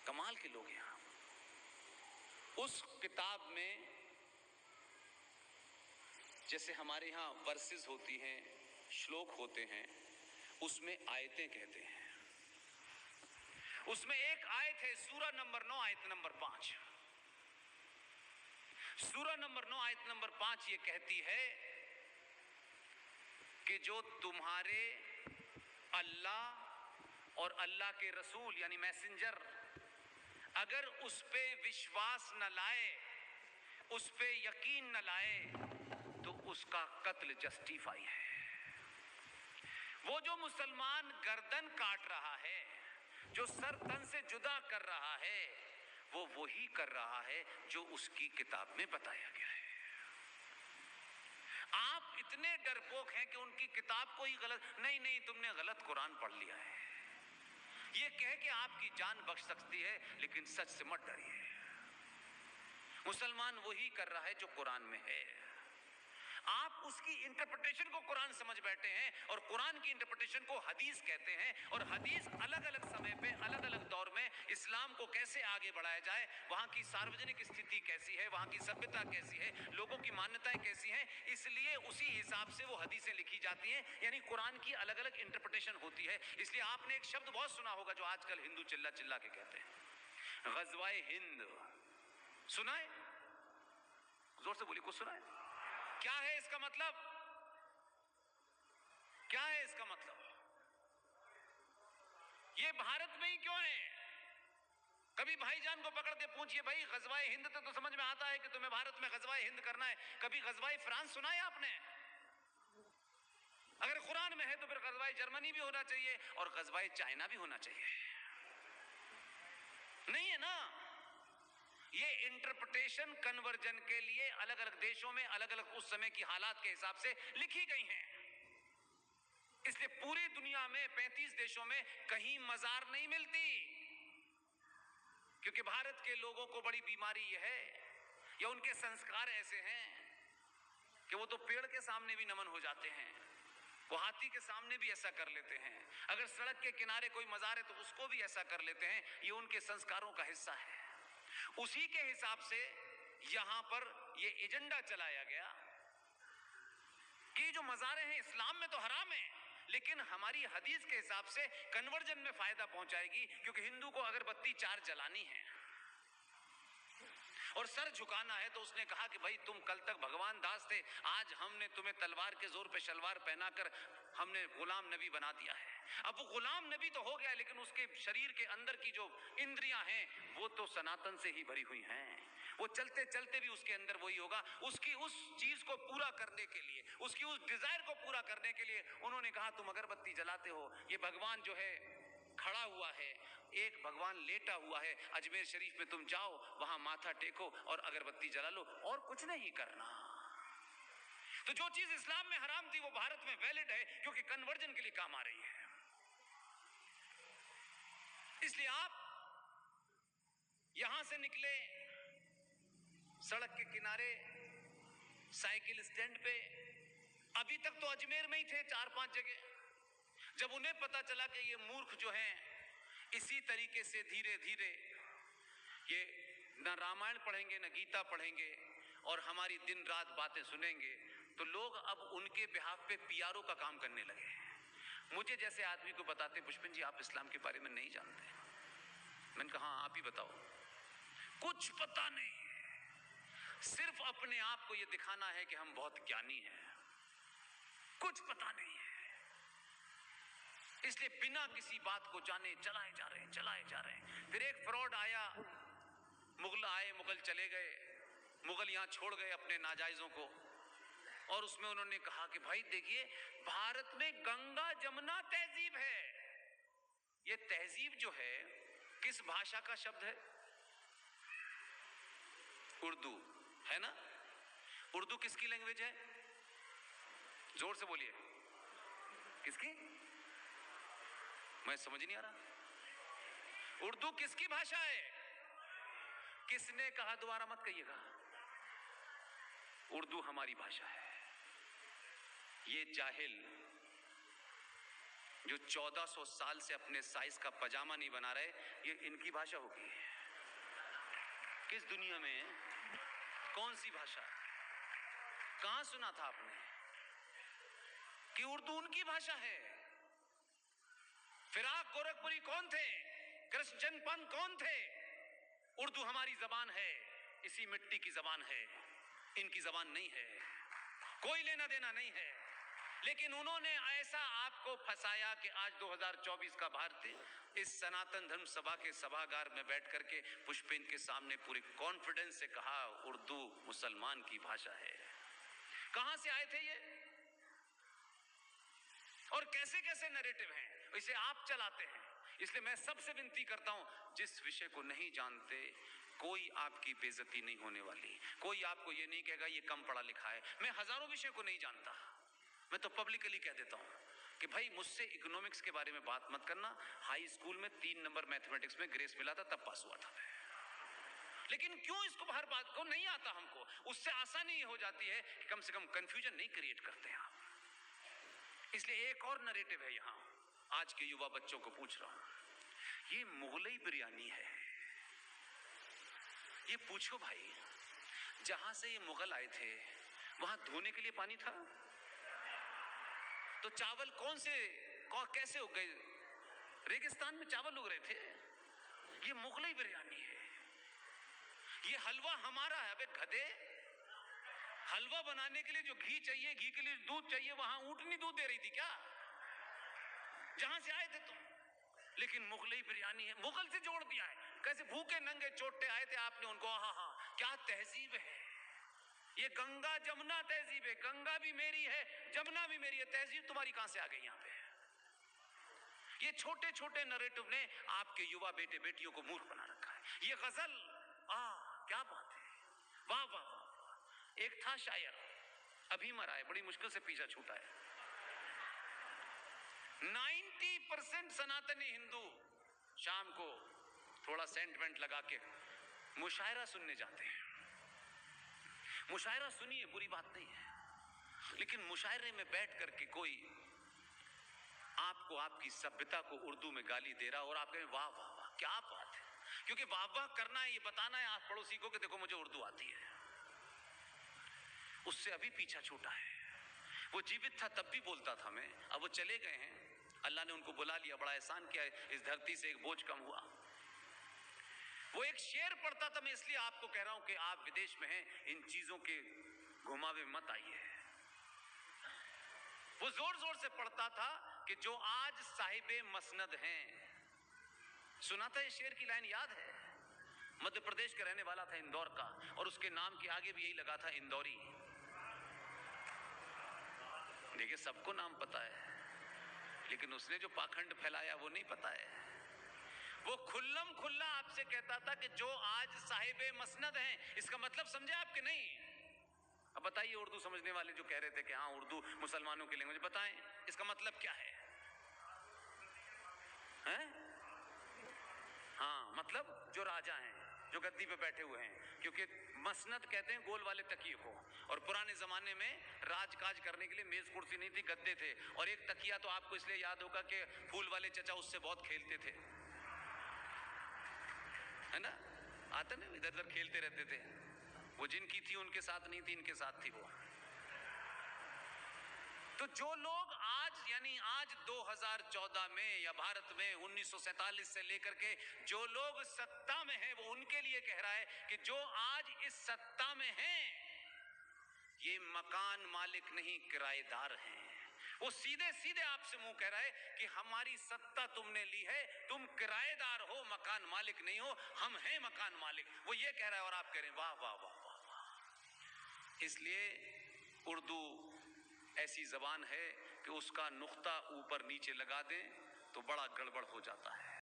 कमाल के लोग हैं। उस किताब में जैसे हमारे यहाँ वर्सेस होती हैं, श्लोक होते हैं, उसमें आयतें कहते हैं। उसमें एक आयत है सूरा नंबर 9 आयत नंबर 5। सूरा नंबर 9 आयत नंबर 5 ये कहती है कि जो तुम्हारे अल्लाह और अल्लाह के रसूल यानी मैसेंजर अगर उस पे विश्वास न लाए, उस पे यकीन न लाए, तो उसका कत्ल जस्टिफाई है। वो जो मुसलमान गर्दन काट रहा है, जो सर तन से जुदा कर रहा है, वो वही कर रहा है जो उसकी किताब में बताया गया है। आप इतने डरपोक हैं कि उनकी किताब को ही गलत, नहीं तुमने गलत कुरान पढ़ लिया है, ये कह के आपकी जान बच सकती है, लेकिन सच से मत डरिए। मुसलमान वही कर रहा है जो कुरान में है। आप उसकी इंटरप्रिटेशन को कुरान समझ बैठे हैं और कुरान की इंटरप्रिटेशन को हदीस कहते हैं। और हदीस अलग अलग समय पे अलग अलग दौर में इस्लाम को कैसे आगे बढ़ाया जाए, वहां की सार्वजनिक स्थिति कैसी है, वहां की सभ्यता कैसी है, लोगों की मान्यताएं कैसी हैं, इसलिए उसी हिसाब से वो हदीसें लिखी जाती हैं। यानी कुरान की अलग अलग इंटरप्रिटेशन होती है। इसलिए आपने एक शब्द बहुत सुना होगा जो आजकल हिंदू चिल्ला चिल्ला के कहते हैं, गज़वाए हिंद। सुना है? जोर से बोलिए, कुछ सुना है? क्या है इसका मतलब? क्या है इसका मतलब? ये भारत में ही क्यों है? कभी भाईजान को पकड़ के पूछिए, भाई गज़वाए हिंद तो समझ में आता है कि तुम्हें भारत में गज़वाए हिंद करना है। कभी गज़वाए फ्रांस सुना है आपने? अगर कुरान में है तो फिर गज़वाए जर्मनी भी होना चाहिए और गज़वाए चाइना भी होना चाहिए। नहीं है ना? ये इंटरप्रिटेशन कन्वर्जन के लिए अलग अलग देशों में अलग अलग उस समय की हालात के हिसाब से लिखी गई हैं। इसलिए पूरी दुनिया में 35 देशों में कहीं मजार नहीं मिलती, क्योंकि भारत के लोगों को बड़ी बीमारी यह है या उनके संस्कार ऐसे हैं कि वो तो पेड़ के सामने भी नमन हो जाते हैं, वो हाथी के सामने भी ऐसा कर लेते हैं, अगर सड़क के किनारे कोई मजार है तो उसको भी ऐसा कर लेते हैं। ये उनके संस्कारों का हिस्सा है। उसी के हिसाब से यहां पर यह एजेंडा चलाया गया कि जो मज़ारे हैं इस्लाम में तो हराम है, लेकिन हमारी हदीस के हिसाब से कन्वर्जन में फायदा पहुंचाएगी। क्योंकि हिंदू को अगरबत्ती 4 जलानी है और सर झुकाना है, तो उसने कहा कि भाई तुम कल तक भगवान दास थे, आज हमने तुम्हें तलवार के जोर पे शलवार पहनाकर हमने गुलाम नबी बना दिया है। अब वो गुलाम नबी तो हो गया, लेकिन उसके शरीर के अंदर की जो इंद्रियां हैं वो तो सनातन से ही भरी हुई हैं। वो चलते चलते भी उसके अंदर वही होगा। उसकी उस चीज को पूरा करने के लिए, उसकी उस डिजायर को पूरा करने के लिए उन्होंने कहा तुम अगरबत्ती जलाते हो, ये भगवान जो है खड़ा हुआ है, एक भगवान लेटा हुआ है, अजमेर शरीफ में तुम जाओ, वहां माथा टेको और अगरबत्ती जला लो, और कुछ नहीं करना। तो जो चीज इस्लाम में हराम थी वो भारत में वैलिड है, क्योंकि कन्वर्जन के लिए काम आ रही है। इसलिए आप यहां से निकले, सड़क के किनारे, साइकिल स्टैंड पे, अभी तक तो अजमेर में ही थे 4-5 जगह। जब उन्हें पता चला कि ये मूर्ख जो हैं इसी तरीके से धीरे धीरे ये न रामायण पढ़ेंगे न गीता पढ़ेंगे और हमारी दिन रात बातें सुनेंगे, तो लोग अब उनके बिहाफ पे पीआरओ का काम करने लगे। मुझे जैसे आदमी को बताते, पुष्पन जी आप इस्लाम के बारे में नहीं जानते। मैंने कहा हाँ आप ही बताओ। कुछ पता नहीं, सिर्फ अपने आप को यह दिखाना है कि हम बहुत ज्ञानी हैं, कुछ पता नहीं है। इसलिए बिना किसी बात को जाने चलाए जा रहे हैं। फिर एक फ्रॉड आया, मुगल आए, मुगल चले गए, मुगल यहां छोड़ गए अपने नाजायजों को, और उसमें उन्होंने कहा कि भाई देखिए भारत में गंगा जमुना तहजीब है। ये तहजीब जो है किस भाषा का शब्द है? उर्दू है ना? उर्दू किसकी लैंग्वेज है? जोर से बोलिए, किसकी? मैं समझ नहीं आ रहा। उर्दू किसकी भाषा है? किसने कहा? दोबारा मत कहिएगा। उर्दू हमारी भाषा है। ये जाहिल जो 1400 साल से अपने साइज का पजामा नहीं बना रहे, ये इनकी भाषा होगी? किस दुनिया में है? कौन सी भाषा? कहां सुना था आपने कि उर्दू उनकी भाषा है? फिराक गोरखपुरी कौन थे? कृष्ण पंत कौन थे? उर्दू हमारी जबान है, इसी मिट्टी की जबान है, इनकी जबान नहीं है, कोई लेना देना नहीं है। लेकिन उन्होंने ऐसा आपको फंसाया कि आज 2024 का भारतीय इस सनातन धर्म सभा के सभागार में बैठ करके पुष्पेन के सामने पूरे कॉन्फिडेंस से कहा उर्दू मुसलमान की भाषा है। कहां से आए थे ये और कैसे कैसे नैरेटिव हैं, इसे आप चलाते हैं। इसलिए मैं सबसे विनती करता हूं, जिस विषय को नहीं जानते कोई आपकी बेइज्जती नहीं होने वाली, कोई आपको ये नहीं कहेगा ये कम पढ़ा लिखा है। मैं हजारों विषय को नहीं जानता, मैं तो पब्लिकली कह देता हूं कि भाई मुझसे इकोनॉमिक्स के बारे में बात मत करना। हाई स्कूल में 3 नंबर मैथमेटिक्स में ग्रेस मिला था, तब पास हुआ था मैं। लेकिन क्यों इसको हर बात को नहीं आता हमको, उससे आसानी हो जाती है कि कम से कम कंफ्यूजन नहीं क्रिएट करते हैं आप। इसलिए एक और नैरेटिव है यहां, आज के युवा बच्चों को पूछ रहा हूं, ये मुगलई बिरयानी है। ये पूछो भाई, जहां से ये मुगल आए थे वहां धोने के लिए पानी था? तो चावल कैसे उग गए? रेगिस्तान में चावल उग रहे थे। ये मुगलई बिरयानी है। ये हलवा हमारा है। अबे गधे, हलवा बनाने के लिए जो घी चाहिए, घी के लिए दूध चाहिए, वहां ऊंटनी दूध दे रही थी क्या? जहां से आए थे तुम। लेकिन मुगलई बिरयानी है, मुगल से जोड़ दिया है। कैसे भूखे नंगे चोटे आए थे, आपने उनको हाँ क्या तहजीब है। ये गंगा जमुना तहजीब है। गंगा भी मेरी है, जमुना भी मेरी है। तहजीब तुम्हारी कहां से आ गई यहां पे? ये छोटे छोटे नैरेटिव ने आपके युवा बेटे बेटियों को मूर्ख बना रखा है। ये गजल, क्या बात है, वाह वाह वाह। एक था शायर, अभी मरा है, बड़ी मुश्किल से पीछा छूटा है। 90% सनातनी हिंदू शाम को थोड़ा सेंटिमेंट लगा के मुशायरा सुनने जाते हैं। मुशायरा सुनिए, बुरी बात नहीं है, लेकिन मुशायरे में बैठ करके कोई आपको आपकी सभ्यता को उर्दू में गाली दे रहा और आप कहें वाह वाह वाह क्या बात है। क्योंकि वाह वाह करना है, ये बताना है आप पड़ोसी को कि देखो मुझे उर्दू आती है। उससे अभी पीछा छूटा है। वो जीवित था तब भी बोलता था मैं, अब वो चले गए हैं, अल्लाह ने उनको बुला लिया, बड़ा एहसान किया, इस धरती से एक बोझ कम हुआ। वो एक शेर पढ़ता था, मैं इसलिए आपको कह रहा हूं कि आप विदेश में हैं, इन चीजों के घुमावे मत आइए। वो जोर जोर से पढ़ता था कि जो आज साहिबे मसनद हैं, सुना था ये शेर की लाइन याद है? मध्य प्रदेश का रहने वाला था, इंदौर का, और उसके नाम के आगे भी यही लगा था, इंदौरी। देखिए सबको नाम पता है, लेकिन उसने जो पाखंड फैलाया वो नहीं पता है। वो खुल्लम खुल्ला आपसे कहता था कि जो आज साहिबे मसनद हैं, इसका मतलब समझे आपके नहीं? अब बताइए, उर्दू समझने वाले जो कह रहे थे कि हाँ उर्दू मुसलमानों की लैंग्वेज, बताएं इसका मतलब क्या है? हाँ, मतलब जो राजा हैं, जो गद्दी पे बैठे हुए हैं, क्योंकि मसनद कहते हैं गोल वाले तकिए को, और पुराने जमाने में राजकाज करने के लिए मेज कुर्सी नहीं थी, गद्दे थे। और एक तकिया तो आपको इसलिए याद होगा कि फूल वाले चचा उससे बहुत खेलते थे, है ना? आते ना, इधर उधर खेलते रहते थे। वो जिनकी थी उनके साथ नहीं थी, इनके साथ थी वो। तो जो लोग आज, यानी आज 2014 में या भारत में 1947 से लेकर के जो लोग सत्ता में हैं, वो उनके लिए कह रहा है कि जो आज इस सत्ता में हैं ये मकान मालिक नहीं किराएदार हैं। वो सीधे सीधे आपसे मुंह कह रहा है कि हमारी सत्ता तुमने ली है, तुम किराएदार हो, मकान मालिक नहीं हो, हम हैं मकान मालिक। वो ये कह रहा है और आप कह रहे हैं वाह वाह वाह वाह वाह। इसलिए उर्दू ऐसी जबान है कि उसका नुक्ता ऊपर नीचे लगा दें तो बड़ा गड़बड़ हो जाता है।